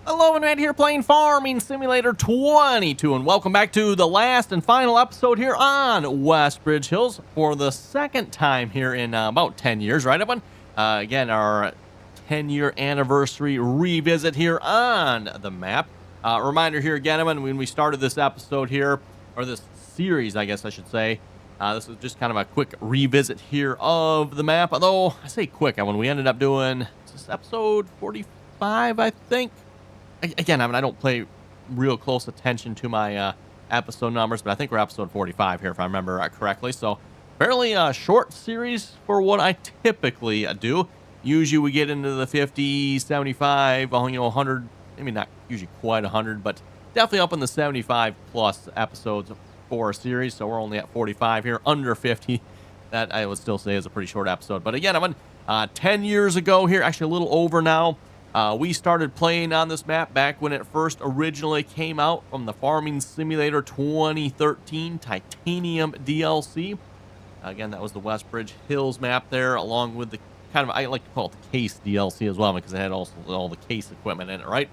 Hello, and Matt here playing Farming Simulator 22, and welcome back to the last and final episode here on Westbridge Hills for the second time here in about 10 years, right, everyone? Again, our 10-year anniversary revisit here on the map. Reminder here again, everyone, when we started this episode here, or this series, I guess I should say, this was just kind of a quick revisit here of the map, although I say quick, when we ended up doing, this episode 45, I think? Again, I don't pay real close attention to my episode numbers, but I think we're episode 45 here, if I remember correctly. So, fairly short series for what I typically do. Usually we get into the 50, 75, 100, maybe not usually quite 100, but definitely up in the 75 plus episodes for a series. So we're only at 45 here, under 50. That I would still say is a pretty short episode. But again, I'm 10 years ago here, actually a little over now. We started playing on this map back when it first originally came out from the Farming Simulator 2013 Titanium DLC. Again, that was the Westbridge Hills map there, along with the kind of, I like to call it the case DLC as well, because it had also all the case equipment in it, right?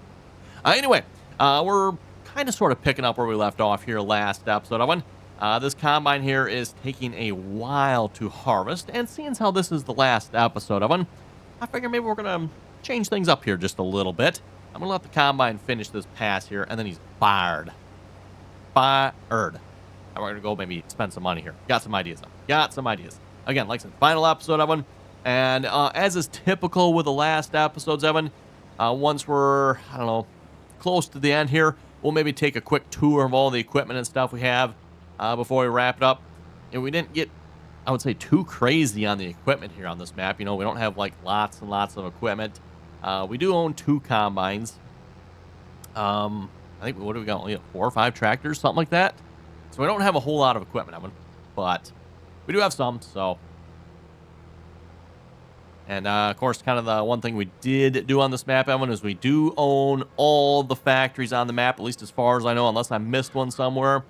Anyway, we're kind of sort of picking up where we left off here last episode. This combine here is taking a while to harvest, and seeing as how this is the last episode of one, I figure maybe we're going to change things up here just a little bit. I'm going to let the combine finish this pass here, and then he's fired. Fired. And we're going to go maybe spend some money here. Got some ideas. Again, like I said, final episode of one. And as is typical with the last episodes, Evan, once we're, I don't know, close to the end here, we'll maybe take a quick tour of all the equipment and stuff we have before we wrap it up. And we didn't get, I would say, too crazy on the equipment here on this map. You know, we don't have like lots and lots of equipment. We do own 2 combines. I think, what do we got? Only 4 or 5 tractors, something like that. So we don't have a whole lot of equipment, Evan, but we do have some, so. And, of course, kind of the one thing we did do on this map, Evan, is we do own all the factories on the map, at least as far as I know, unless I missed one somewhere.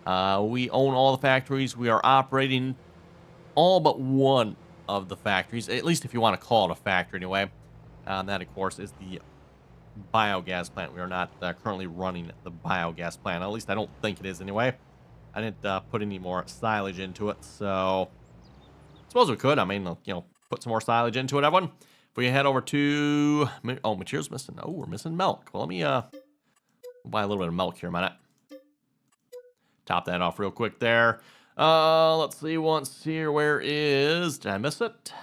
We own all the factories. We are operating all but one of the factories, at least if you want to call it a factory anyway. And that, of course, is the biogas plant. We are not currently running the biogas plant. At least I don't think it is anyway. I didn't put any more silage into it, so I suppose we could. I mean, you know, put some more silage into it, everyone. If we head over to, oh, materials missing. Oh, we're missing milk. Well, let me buy a little bit of milk here a minute. Top that off real quick there. Let's see once here. Where is, did I miss it?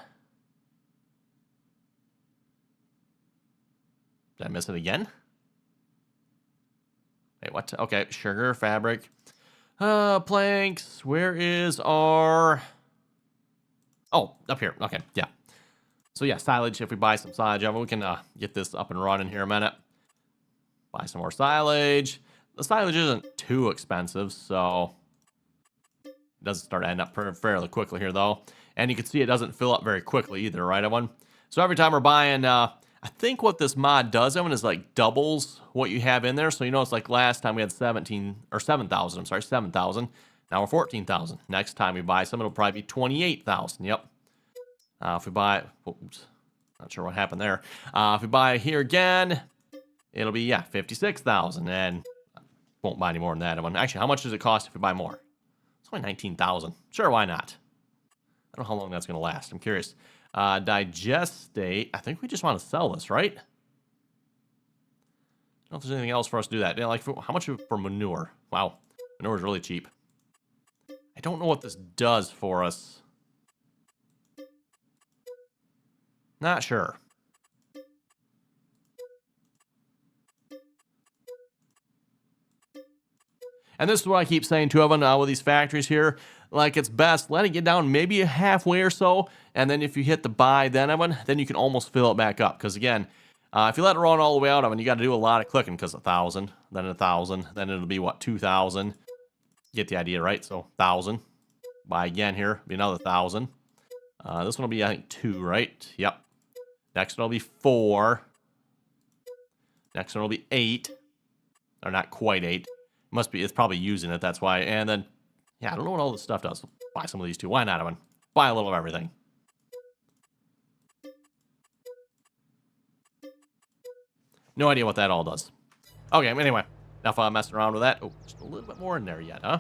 Did I miss it again? Wait, what? Okay, sugar, fabric. Planks. Where is our... Oh, up here. Okay, yeah. So yeah, silage. If we buy some silage, we can get this up and running here a minute. Buy some more silage. The silage isn't too expensive, so it doesn't start to end up fairly quickly here, though. And you can see it doesn't fill up very quickly either, right, everyone? So every time we're buying... I think what this mod does, Evan, is like doubles what you have in there. So, you know, it's like last time we had 7,000. Now we're 14,000. Next time we buy some, it'll probably be 28,000. Yep. If we buy, oops, not sure what happened there. If we buy here again, it'll be, yeah, 56,000. And won't buy any more than that, Evan. Actually, how much does it cost if we buy more? It's only 19,000. Sure, why not? I don't know how long that's going to last. I'm curious. Digest state. I think we just want to sell this, right? I don't know if there's anything else for us to do that. Yeah, like, how much for manure? Wow, manure is really cheap. I don't know what this does for us. Not sure. And this is what I keep saying to everyone with these factories here. Like, it's best, let it get down maybe halfway or so, and then if you hit the buy then, Evan, then you can almost fill it back up. Because again, if you let it run all the way out, Evan, you got to do a lot of clicking, because 1,000, then 1,000, then it'll be, what, 2,000? Get the idea, right? So, 1,000. Buy again here, be another 1,000. This one will be, I think, 2, right? Yep. Next one will be 4. Next one will be 8. Or not quite 8. Must be, it's probably using it, that's why. And then, yeah, I don't know what all this stuff does. Buy some of these too. Why not, Evan? Buy a little of everything. No idea what that all does. Okay, anyway, enough messing around with that. Oh, just a little bit more in there yet, huh?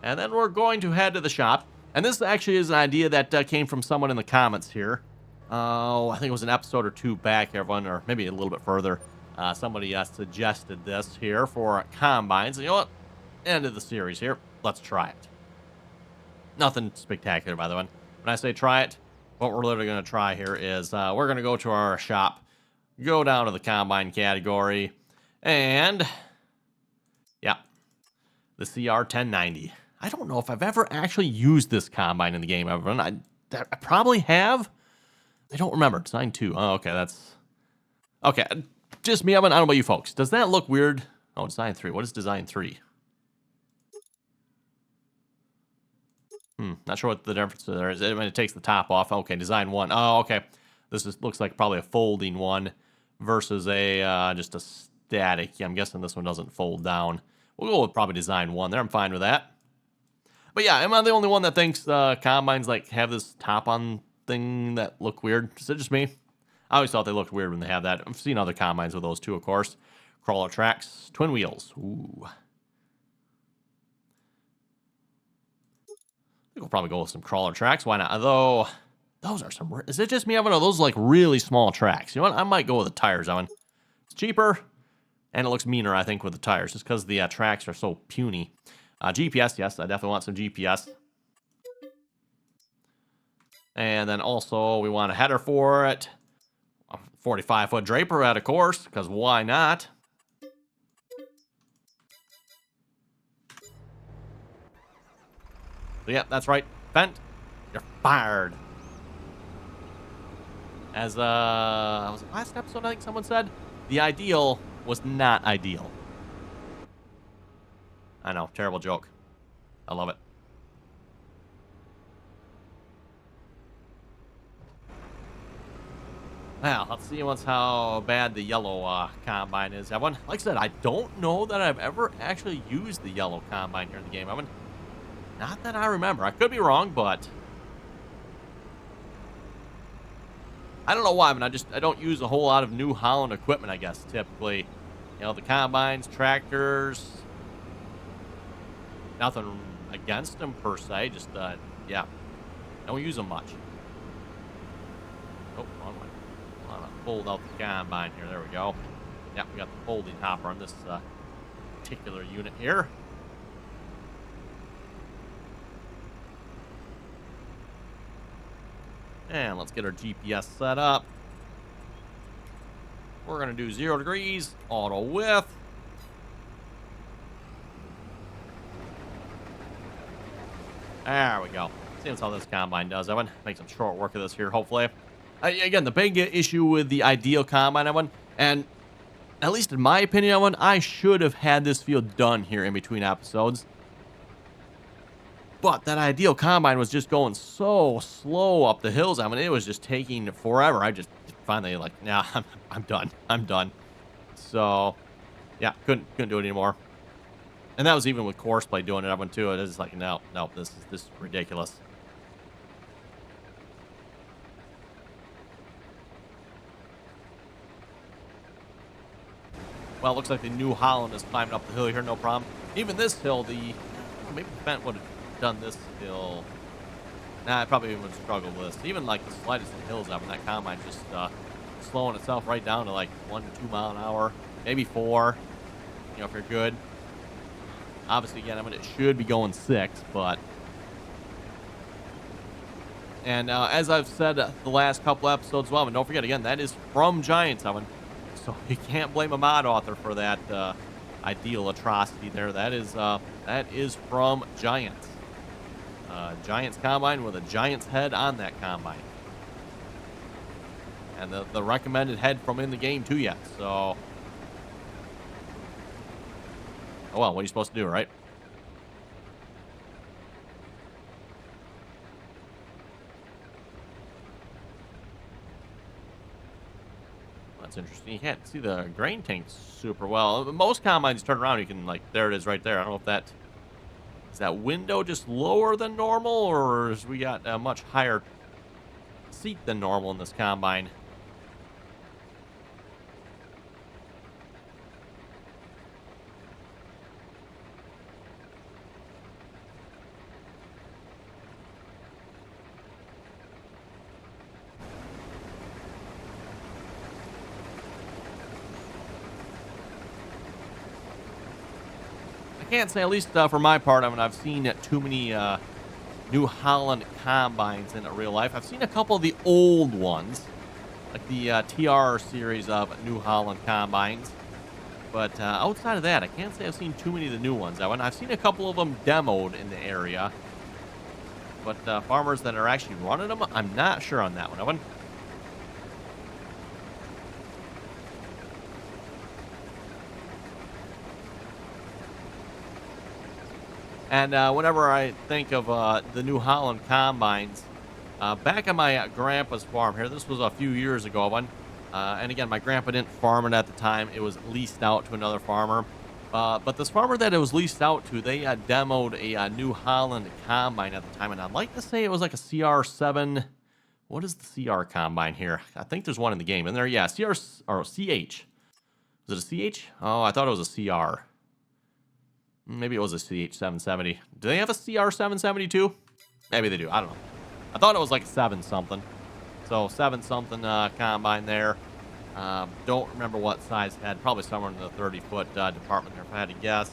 And then we're going to head to the shop. And this actually is an idea that came from someone in the comments here. Oh, I think it was an episode or two back, everyone, or maybe a little bit further. Somebody suggested this here for combines. You know what? End of the series here. Let's try it. Nothing spectacular, by the way. When I say try it, what we're literally going to try here is we're going to go to our shop, go down to the combine category, and yeah, the CR1090. I don't know if I've ever actually used this combine in the game, everyone. I probably have. I don't remember. Design 2. Oh, okay, that's... Okay, just me, Evan. I don't know about you folks. Does that look weird? Oh, Design 3. What is Design 3? Not sure what the difference there is. It takes the top off. Okay, Design 1. Oh, okay. Looks like probably a folding one versus a just a static. Yeah, I'm guessing this one doesn't fold down. We'll go with probably Design 1 there. I'm fine with that. But yeah, am I the only one that thinks combines like have this top on thing that look weird? Is it just me? I always thought they looked weird when they have that. I've seen other combines with those too, of course. Crawler tracks, twin wheels. Ooh. I think we'll probably go with some crawler tracks. Why not? Although, those are some... Is it just me, Evan? Or those like really small tracks? You know what? I might go with the tires, Evan. It's cheaper, and it looks meaner, I think, with the tires, just because the tracks are so puny. GPS, yes, I definitely want some GPS. And then also, we want a header for it. A 45-foot draper head, of course, because why not? So, yeah, that's right. Bent, you're fired. As, was it last episode, I think someone said? The ideal was not ideal. I know, terrible joke. I love it. Well, let's see how bad the yellow combine is, Evan. Like I said, I don't know that I've ever actually used the yellow combine here in the game, Evan. Not that I remember. I could be wrong, but I don't know why, but I don't use a whole lot of New Holland equipment, I guess, typically. You know, the combines, tractors, nothing against them per se, just, yeah, don't use them much. Oh, wrong way. I want to fold out the combine here. There we go. Yeah, we got the folding hopper on this particular unit here. And let's get our GPS set up. We're going to do 0 degrees, auto width. There we go. Seems how this combine does, Evan. Make some short work of this here, hopefully. Again, the big issue with the ideal combine, Evan, and at least in my opinion, Evan, I should have had this field done here in between episodes. But that ideal combine was just going so slow up the hills. I mean, it was just taking forever. I just finally like, nah, I'm done. I'm done. So, yeah, couldn't do it anymore. And that was even with Courseplay doing it. I went to it. It's like, no, this is ridiculous. Well, it looks like the New Holland is climbing up the hill here, no problem. Even this hill, maybe the Bent would have done this hill. Nah, I probably would struggle with this. Even like the slightest of hills up in that combine, just slowing itself right down to like 1 to 2 mile an hour, maybe 4. You know, if you're good. Obviously, again, I mean, it should be going 6, but. And as I've said the last couple episodes, well, and don't forget again, that is from Giants, Evan. So you can't blame a mod author for that ideal atrocity there. That is from Giants. Giants combine with a Giants head on that combine. And the recommended head from in the game too yet. So, oh well, what are you supposed to do, right? That's interesting. You can't see the grain tanks super well. Most combines turn around, you can like, there it is right there. I don't know if that is that window just lower than normal, or is we got a much higher seat than normal in this combine. can't say, at least for my part, I mean, I've seen too many New Holland combines in real life. I've seen a couple of the old ones, like the TR series of New Holland combines. But outside of that, I can't say I've seen too many of the new ones. I've seen a couple of them demoed in the area. But farmers that are actually running them, I'm not sure on that one, Evan. And whenever I think of the New Holland combines, back on my grandpa's farm here, this was a few years ago, Evan. And again, my grandpa didn't farm it at the time. It was leased out to another farmer. But this farmer that it was leased out to, they demoed a New Holland combine at the time. And I'd like to say it was like a CR7. What is the CR combine here? I think there's one in the game. In there, yeah, CR or CH. Was it a CH? Oh, I thought it was a CR. Maybe it was a CH770. Do they have a CR770 too? Maybe they do. I don't know. I thought it was like a 7-something. So 7-something combine there. Don't remember what size it had. Probably somewhere in the 30-foot department there if I had to guess.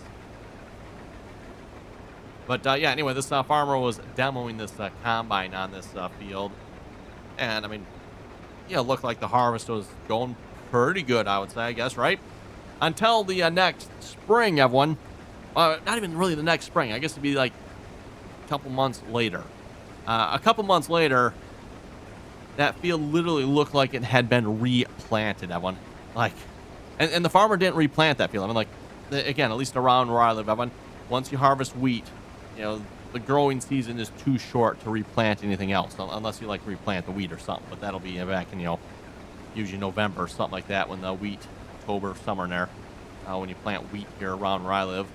But yeah, anyway, this farmer was demoing this combine on this field. And, I mean, yeah, it looked like the harvest was going pretty good, I would say, I guess, right? Until the next spring, everyone. Not even really the next spring. I guess it'd be like a couple months later. A couple months later, that field literally looked like it had been replanted, Evan. Like, and the farmer didn't replant that field. I mean, like, again, at least around where I live, Evan, once you harvest wheat, you know, the growing season is too short to replant anything else, unless you, like, replant the wheat or something. But that'll be back in, you know, usually November or something like that when the wheat, October, somewhere in there, when you plant wheat here around where I live.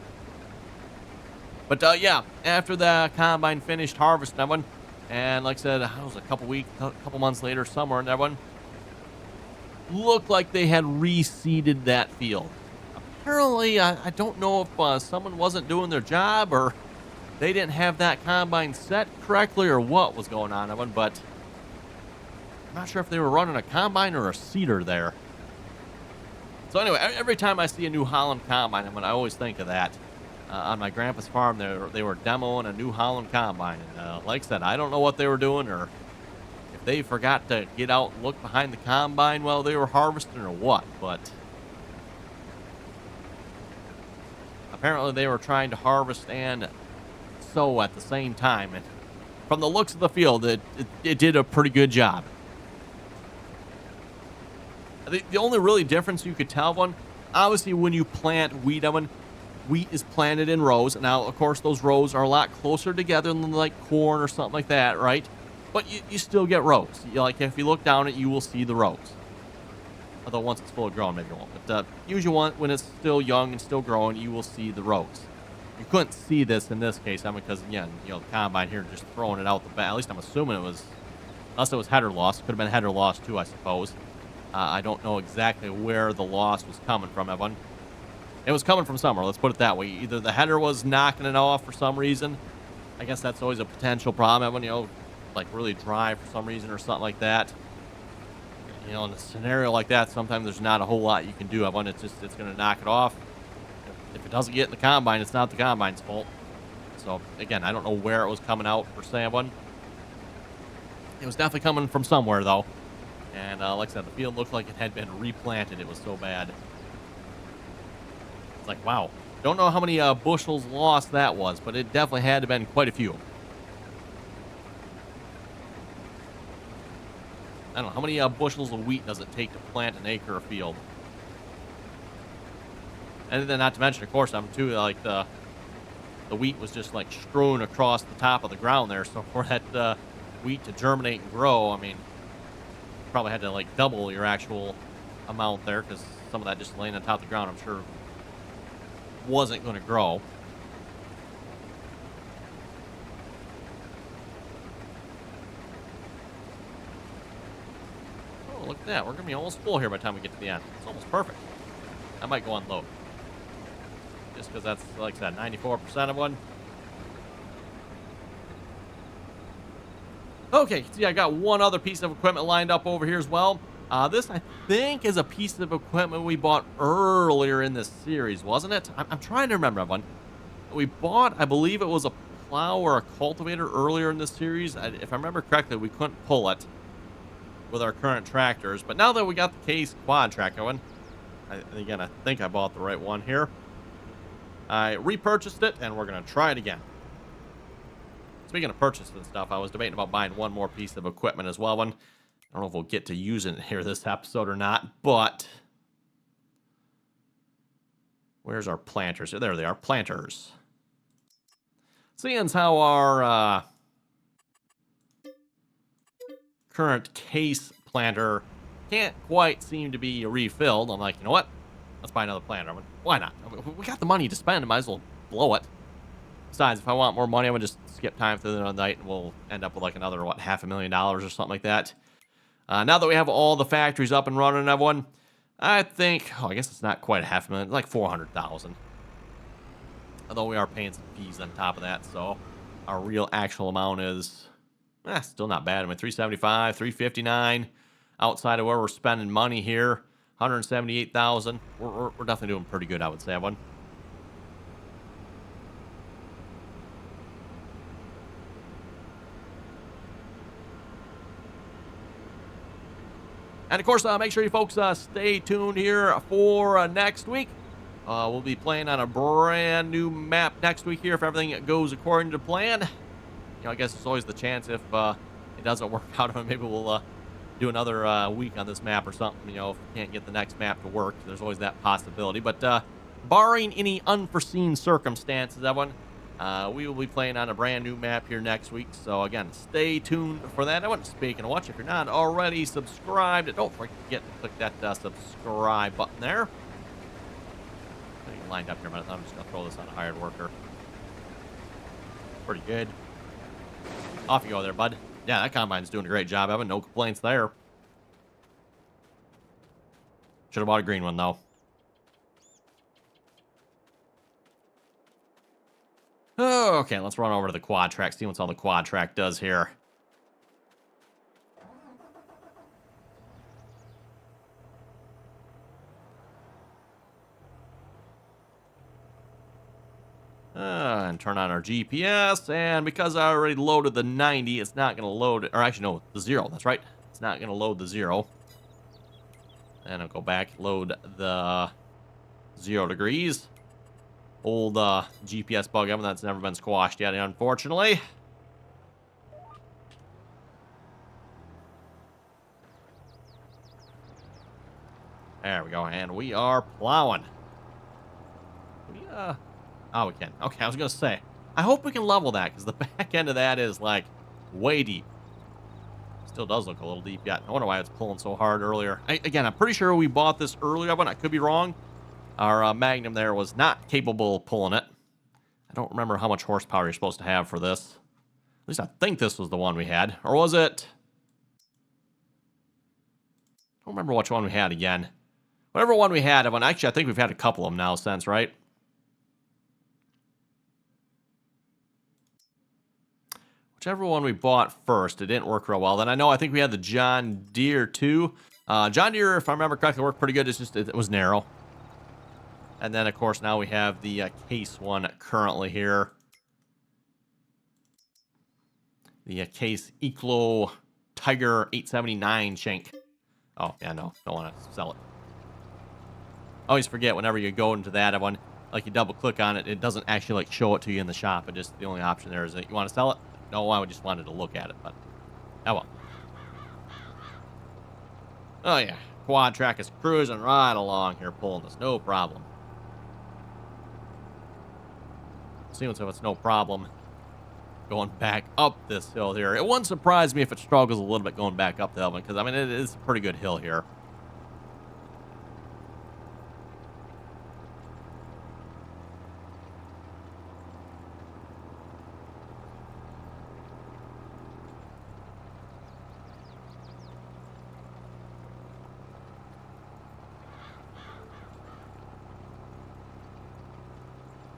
But, yeah, after the combine finished harvesting, Evan, and like I said, it was a couple months later, somewhere in that one, looked like they had reseeded that field. Apparently, I don't know if someone wasn't doing their job or they didn't have that combine set correctly or what was going on, Evan, but I'm not sure if they were running a combine or a seeder there. So anyway, every time I see a New Holland combine, I always think of that. On my grandpa's farm, they were demoing a New Holland combine. And like I said, I don't know what they were doing or if they forgot to get out and look behind the combine while they were harvesting or what. But apparently they were trying to harvest and sow at the same time. And from the looks of the field, it did a pretty good job. The only really difference you could tell one, obviously when you plant wheat, wheat is planted in rows. Now, of course, those rows are a lot closer together than like corn or something like that, right? But you still get rows. Like, if you look down it, you will see the rows. Although once it's fully grown, maybe you won't. But usually when it's still young and still growing, you will see the rows. You couldn't see this in this case, because, again, you know, the combine here just throwing it out the back. At least I'm assuming it was, unless it was header loss. Could have been header loss too, I suppose. I don't know exactly where the loss was coming from, Evan. It was coming from somewhere, let's put it that way. Either the header was knocking it off for some reason. I guess that's always a potential problem, Evan, you know, like really dry for some reason or something like that. You know, in a scenario like that, sometimes there's not a whole lot you can do, Evan. It's going to knock it off. If it doesn't get in the combine, it's not the combine's fault. So, again, I don't know where it was coming out per se, Evan. It was definitely coming from somewhere, though. And like I said, the field looked like it had been replanted. It was so bad. It's like, wow. Don't know how many bushels lost that was, but it definitely had to have been quite a few. I don't know. How many bushels of wheat does it take to plant an acre of field? And then not to mention, of course, too, like the wheat was just like strewn across the top of the ground there. So for that wheat to germinate and grow, I mean, probably had to like double your actual amount there, because some of that just laying on top of the ground, I'm sure, wasn't going to grow. Oh, look at that. We're going to be almost full here by the time we get to the end. It's almost perfect. I might go unload. Just because that's, like I said, 94% of one. Okay, see, I got one other piece of equipment lined up over here as well. This, I think, is a piece of equipment we bought earlier in this series, wasn't it? I'm trying to remember, everyone. we bought, I believe it was a plow or a cultivator earlier in this series. If I remember correctly, we couldn't pull it with our current tractors. But now that we got the Case quad track going, again, I think I bought the right one here. I repurchased it, and we're going to try it again. Speaking of purchasing stuff, I was debating about buying one more piece of equipment as well. I don't know if we'll get to using it here this episode or not, but where's our planters? There they are, planters. Seeing as how our current Case planter can't quite seem to be refilled, I'm like, you know what? Let's buy another planter. I mean, why not? I mean, we got the money to spend. I might as well blow it. Besides, if I want more money, I'm going to just skip time through the night, and we'll end up with like another, what, $500,000 or something like that. Now that we have all the factories up and running, everyone, I think, I guess it's not quite $500,000, like $400,000. Although we are paying some fees on top of that, so our real actual amount is still not bad. I mean, $375, $359 outside of where we're spending money here, $178,000. We're definitely doing pretty good, I would say, everyone. And, of course, make sure you folks stay tuned here for next week. We'll be playing on a brand new map next week here if everything goes according to plan. You know, I guess there's always the chance if it doesn't work out, maybe we'll do another week on this map or something. You know, if we can't get the next map to work, there's always that possibility. But barring any unforeseen circumstances, everyone, we will be playing on a brand new map here next week. So, again, stay tuned for that. Speaking of which, if you're not already subscribed, don't forget to click that subscribe button there. Getting lined up here, but I'm just going to throw this on a hired worker. Pretty good. Off you go there, bud. Yeah, that combine's doing a great job, Evan. No complaints there. Should have bought a green one, though. Oh, okay, let's run over to the quad track, see what all the quad track does here. And turn on our GPS, and because I already loaded the 90, it's not going to load, or actually, no, the 0, that's right. It's not going to load the 0. And I'll go back, load the 0 degrees. Old GPS bug, that's never been squashed yet, unfortunately. There we go, and we are plowing. Oh, we can. Okay, I was going to say, I hope we can level that, because the back end of that is, like, way deep. Still does look a little deep yet. I wonder why it's pulling so hard earlier. Again, I'm pretty sure we bought this earlier, but I could be wrong. Our Magnum there was not capable of pulling it. I don't remember how much horsepower you're supposed to have for this. At least I think this was the one we had. Or was it? I don't remember which one we had again. Whatever one we had. Actually, I think we've had a couple of them now since, right? Whichever one we bought first, it didn't work real well. Then I think we had the John Deere too. John Deere, if I remember correctly, worked pretty good. It's just, it was narrow. And then, of course, now we have the Case one currently here. The Case Eclo Tiger 879 shank. Oh, yeah, no. Don't want to sell it. Always forget whenever you go into that one, like you double click on it, it doesn't actually like show it to you in the shop. It just, the only option there is that you want to sell it. No, I just wanted to look at it, but oh well. Oh yeah, quad track is cruising right along here, pulling this, no problem. Seeing if it's no problem going back up this hill here. It wouldn't surprise me if it struggles a little bit going back up the hill, because I mean it is a pretty good hill here.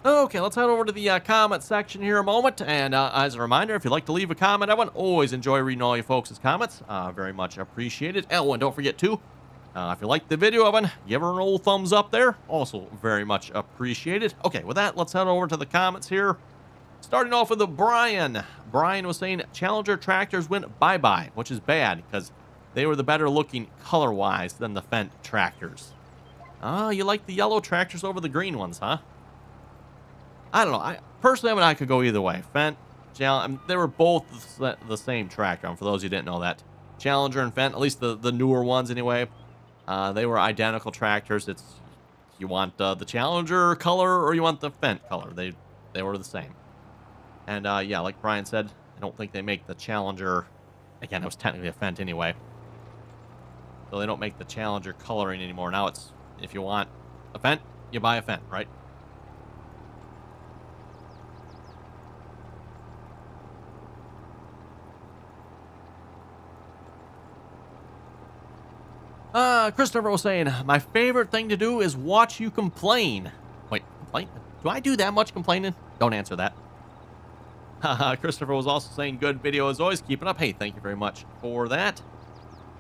Okay, let's head over to the comment section here a moment. And as a reminder, if you'd like to leave a comment, I would always enjoy reading all you folks' comments. Very much appreciated. And don't forget to If you liked the video, Evan, give her an old thumbs up there. Also very much appreciated. Okay, with that, let's head over to the comments here. Starting off with Brian. Brian was saying Challenger tractors went bye-bye, which is bad because they were the better looking color-wise than the Fendt tractors. Oh, you like the yellow tractors over the green ones, huh? I don't know. Personally, I mean, I could go either way. Fendt, Challenger, they were both the same tractor. For those who didn't know that, Challenger and Fendt, at least the newer ones anyway, they were identical tractors. It's you want the Challenger color or you want the Fendt color. They were the same. And yeah, like Brian said, I don't think they make the Challenger. Again, it was technically a Fendt anyway, so they don't make the Challenger coloring anymore. Now it's if you want a Fendt, you buy a Fendt, right? Christopher was saying, my favorite thing to do is watch you complain. Wait, complain? Do I do that much complaining? Don't answer that. Christopher was also saying, good video as always. Keep it up. Hey, thank you very much for that.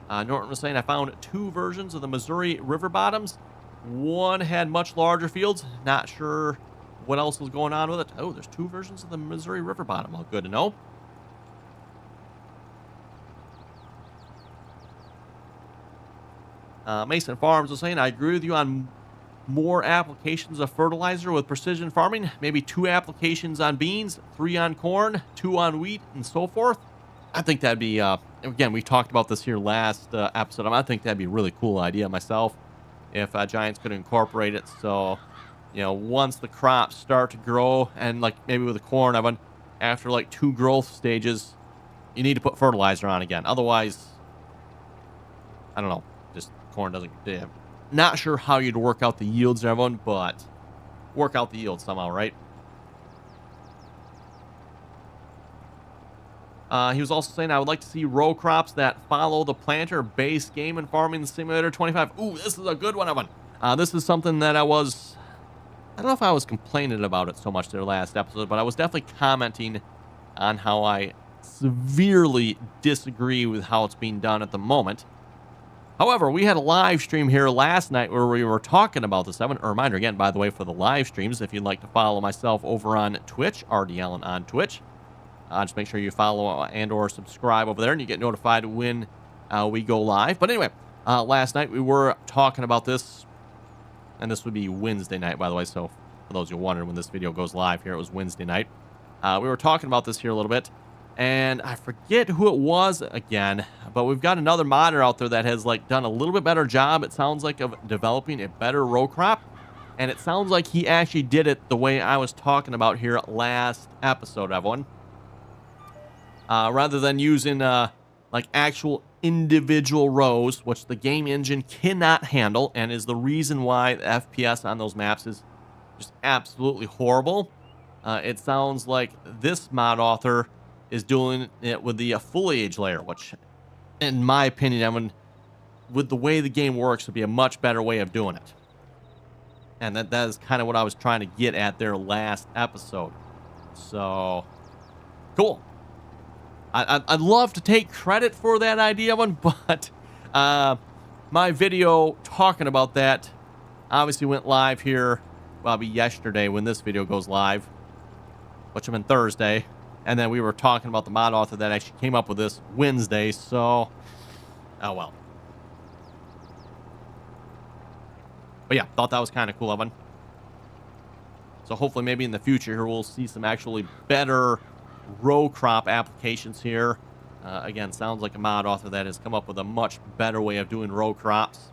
Norton was saying, I found 2 versions of the Missouri River Bottoms. One had much larger fields. Not sure what else was going on with it. Oh, there's 2 versions of the Missouri River Bottom. Well, good to know. Mason Farms was saying, I agree with you on more applications of fertilizer with precision farming. Maybe 2 applications on beans, 3 on corn, 2 on wheat, and so forth. I think that'd be, again, we talked about this here last episode. I think that'd be a really cool idea myself if Giants could incorporate it. So, you know, once the crops start to grow, and like maybe with the corn, Evan, after like 2 growth stages, you need to put fertilizer on again. Otherwise, I don't know, just corn doesn't, not sure how you'd work out the yields, everyone, but work out the yields somehow, right? He was also saying, I would like to see row crops that follow the planter base game in Farming Simulator 25. Ooh, this is a good one, Evan. This is something that I don't know if I was complaining about it so much there last episode, but I was definitely commenting on how I severely disagree with how it's being done at the moment. However, we had a live stream here last night where we were talking about this. A reminder again, by the way, for the live streams, if you'd like to follow myself over on Twitch, RDAllen on Twitch, just make sure you follow and or subscribe over there, and you get notified when we go live. But anyway, last night we were talking about this, and this would be Wednesday night, by the way. So for those who wondered when this video goes live here, it was Wednesday night. We were talking about this here a little bit. And I forget who it was again, but we've got another modder out there that has like done a little bit better job, it sounds like, of developing a better row crop. And it sounds like he actually did it the way I was talking about here last episode, everyone. Rather than using like actual individual rows, which the game engine cannot handle, and is the reason why the FPS on those maps is just absolutely horrible. It sounds like this mod author is doing it with the foliage layer, which, in my opinion, Evan, with the way the game works, would be a much better way of doing it. And that is kind of what I was trying to get at there last episode. So, cool. I'd love to take credit for that idea, Evan, but my video talking about that obviously went live here, probably yesterday when this video goes live, which I'm in Thursday. And then we were talking about the mod author that actually came up with this Wednesday, so, oh well. But yeah, thought that was kind of cool, Evan. So hopefully maybe in the future here we'll see some actually better row crop applications here. Again, sounds like a mod author that has come up with a much better way of doing row crops.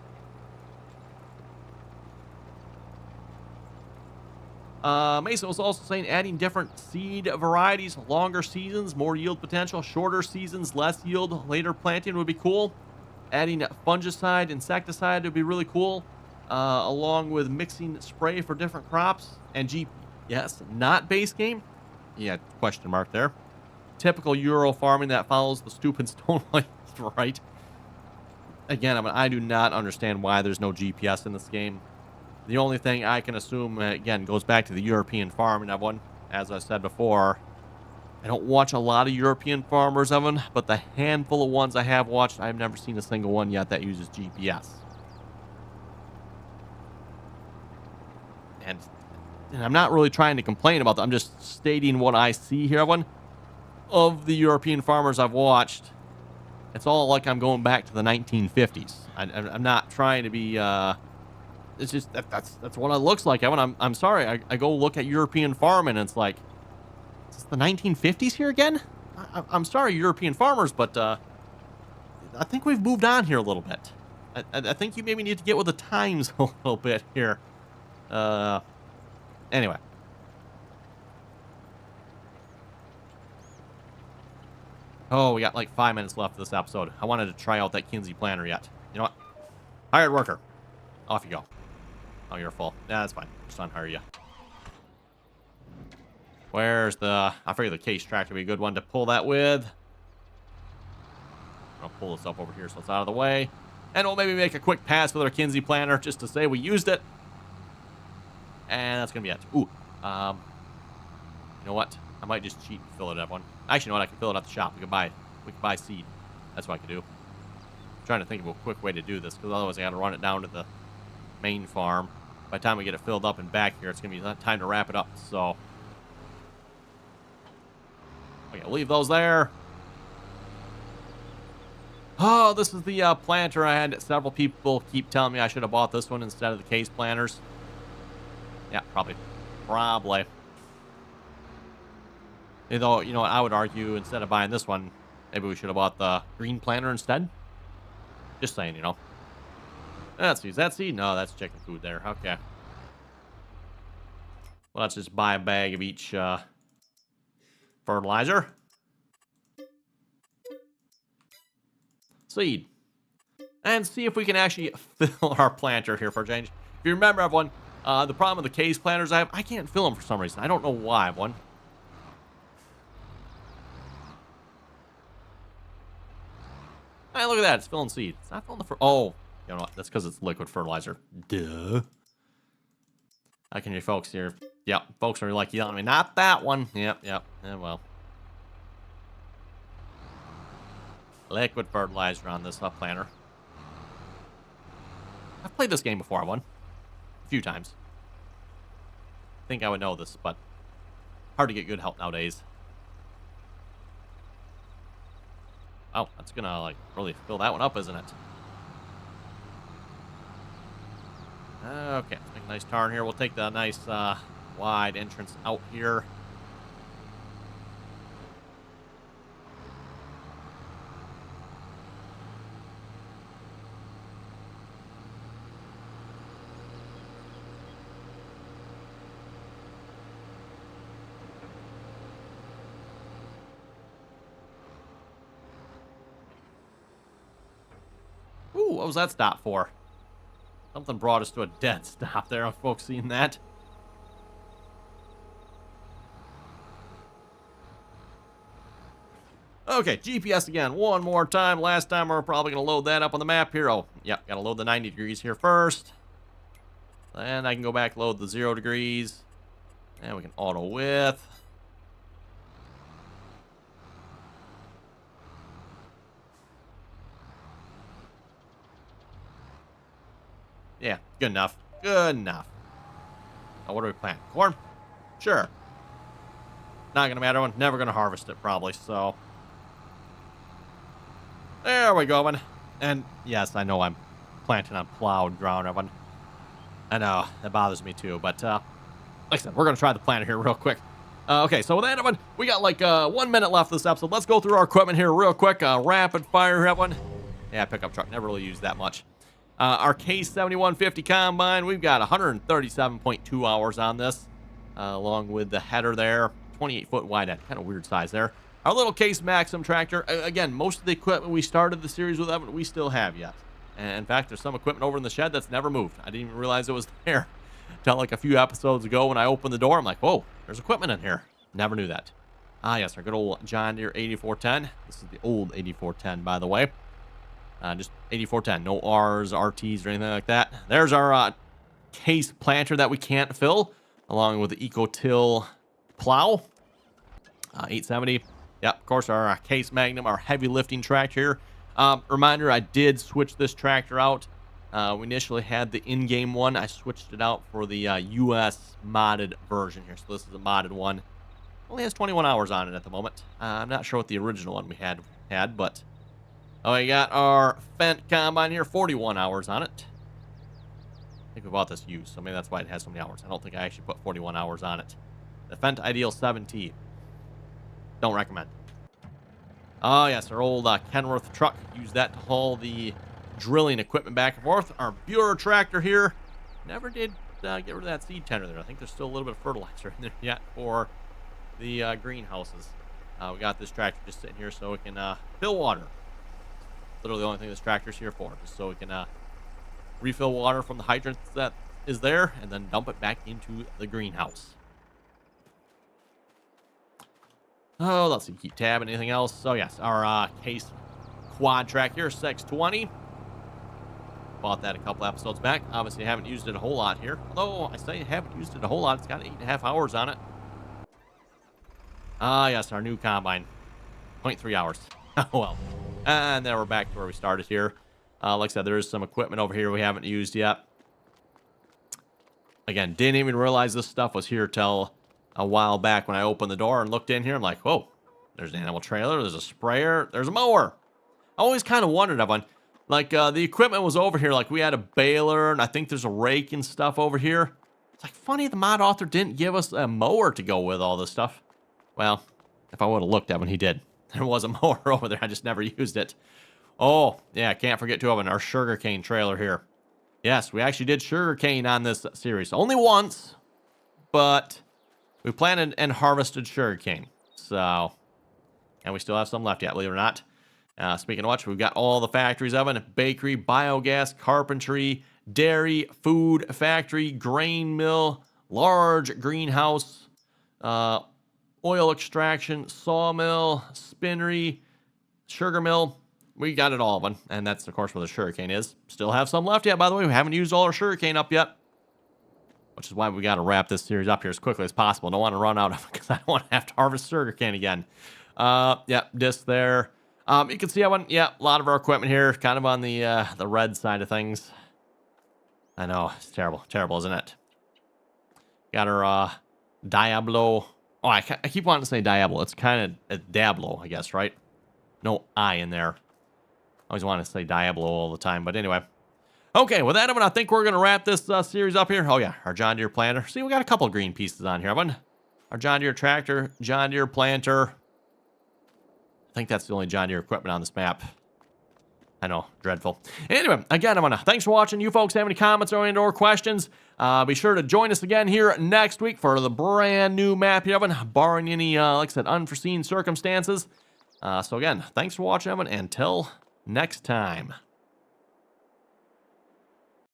Mason was also saying adding different seed varieties, longer seasons, more yield potential, shorter seasons, less yield, later planting would be cool. Adding fungicide, insecticide would be really cool, along with mixing spray for different crops. And GPS, not base game? Yeah, question mark there. Typical Euro farming that follows the stoop and stone line, right? Again, I do not understand why there's no GPS in this game. The only thing I can assume, again, goes back to the European farming, Evan. As I said before, I don't watch a lot of European farmers, Evan, but the handful of ones I have watched, I've never seen a single one yet that uses GPS. And I'm not really trying to complain about that. I'm just stating what I see here, everyone. Of the European farmers I've watched, it's all like I'm going back to the 1950s. I'm not trying to be, it's just, that's what it looks like, Evan. I'm sorry. I go look at European farming, and it's like, is this the 1950s here again? I'm sorry, European farmers, but I think we've moved on here a little bit. I think you maybe need to get with the times a little bit here. Anyway. Oh, we got like 5 minutes left of this episode. I wanted to try out that Kinsey planter yet. You know what? Hired worker. Off you go. Oh, you're full. Yeah, that's fine. Just unhire you. Where's the... I figure the case tractor would be a good one to pull that with. I'll pull this up over here so it's out of the way. And we'll maybe make a quick pass with our Kinsey planter just to say we used it. And that's going to be it. Ooh. You know what? I might just cheat and fill it up one. Actually, you know what? I can fill it at the shop. We can buy seed. That's what I can do. I'm trying to think of a quick way to do this, because otherwise I got to run it down to the main farm. By the time we get it filled up and back here, it's going to be time to wrap it up. So, okay, leave those there. Oh, this is the planter I had. Several people keep telling me I should have bought this one instead of the case planters. Yeah, probably. Though, you know what, I would argue instead of buying this one, maybe we should have bought the green planter instead. Just saying, you know. Let's see, is that seed? No, that's chicken food there. Okay. Well, let's just buy a bag of each fertilizer. Seed. And see if we can actually fill our planter here for a change. If you remember, everyone, the problem with the case planters I can't fill them for some reason. I don't know why, everyone. Hey, look at that. It's filling seed. It's not filling the... Oh, you know what? That's because it's liquid fertilizer. Duh. How can you folks here? Yep, folks are like yelling at me. Not that one. Yep. Yeah, well. Liquid fertilizer on this planter. I've played this game before, I won. A few times. I think I would know this, but hard to get good help nowadays. Oh, that's gonna, like, really fill that one up, isn't it? Okay, let's make a nice turn here. We'll take the nice, wide entrance out here. Ooh, what was that stop for? Something brought us to a dead stop there. Are folks seeing that? Okay, GPS again. One more time. Last time we're probably going to load that up on the map here. Oh, yep, got to load the 90 degrees here first. Then I can go back, load the 0 degrees. And we can auto width. Yeah, good enough. Good enough. Oh, what do we plant? Corn? Sure. Not going to matter. I'm never going to harvest it, probably, so. There we go, and yes, I know I'm planting on plowed ground, everyone. I know, that bothers me too, but, like I said, we're going to try the planter here real quick. Okay, so with that, everyone, we got like 1 minute left this episode. Let's go through our equipment here real quick. Rapid fire here, everyone. Yeah, pickup truck, never really used that much. Our K7150 combine, we've got 137.2 hours on this, along with the header there, 28-foot wide head, kind of weird size there. Our little Case Maxim tractor, again, most of the equipment we started the series with, we still have yet. And in fact, there's some equipment over in the shed that's never moved. I didn't even realize it was there until like a few episodes ago when I opened the door. I'm like, whoa, there's equipment in here. Never knew that. Ah, yes, our good old John Deere 8410. This is the old 8410, by the way. Just 8410, no R's, RTs, or anything like that. There's our case planter that we can't fill, along with the EcoTill plow. 870. Yep, of course, our Case Magnum, our heavy lifting tractor here. Reminder, I did switch this tractor out We initially had the in-game one. I switched it out for the US modded version here. So this is a modded one. Only has 21 hours on it at the moment. I'm not sure what the original one we had, but we got our Fendt combine here, 41 hours on it. I think we bought this used, so maybe that's why it has so many hours. I don't think I actually put 41 hours on it. The Fendt Ideal 7T. Don't recommend. Oh, yes, our old Kenworth truck. Use that to haul the drilling equipment back and forth. Our Buer tractor here. Never did get rid of that seed tender there. I think there's still a little bit of fertilizer in there yet for the greenhouses. We got this tractor just sitting here so we can fill water. Literally the only thing this tractor's here for, just so we can refill water from the hydrant that is there and then dump it back into the greenhouse. Oh, let's see. Keep tabbing. Anything else? Oh, yes. Our Case quad track here, 620. Bought that a couple episodes back. Obviously, I haven't used it a whole lot here. Although, I say I haven't used it a whole lot. It's got 8.5 hours on it. Ah, yes. Our new combine. 0.3 hours. Oh, well. And then we're back to where we started here. Like I said, there is some equipment over here we haven't used yet. Again, didn't even realize this stuff was here till a while back when I opened the door and looked in here. I'm like, whoa, there's an animal trailer, there's a sprayer, there's a mower. I always kind of wondered, Evan, like the equipment was over here. Like we had a baler and I think there's a rake and stuff over here. It's like funny the mod author didn't give us a mower to go with all this stuff. Well, if I would have looked at when he did, there was a mower over there. I just never used it. Oh, yeah, can't forget to have our sugarcane trailer here. Yes, we actually did sugarcane on this series. Only once, but we planted and harvested sugarcane. So, and we still have some left yet, believe it or not. Speaking of which, we've got all the factories of it. Bakery, biogas, carpentry, dairy, food factory, grain mill, large greenhouse, oil extraction, sawmill, spinnery, sugar mill. We got it all, of them. And that's, of course, where the sugarcane is. Still have some left yet, by the way. We haven't used all our sugarcane up yet. Which is why we got to wrap this series up here as quickly as possible. Don't want to run out of it because I don't want to have to harvest sugarcane again. Yeah, disc there. You can see a lot of our equipment here, kind of on the red side of things. I know, it's terrible. Terrible, isn't it? Got our Diablo. Oh, I keep wanting to say Diablo. It's kind of a Diablo, I guess, right? No I in there. I always want to say Diablo all the time, but anyway. Okay, with that, I think we're going to wrap this series up here. Oh, yeah, our John Deere planter. See, we got a couple of green pieces on here, Evan. Our John Deere tractor, John Deere planter. I think that's the only John Deere equipment on this map. I know, dreadful. Anyway, again, thanks for watching. You folks have any comments or questions, be sure to join us again here next week for the brand new map here, Evan, barring any, like I said, unforeseen circumstances. So again, thanks for watching, Evan, and until next time.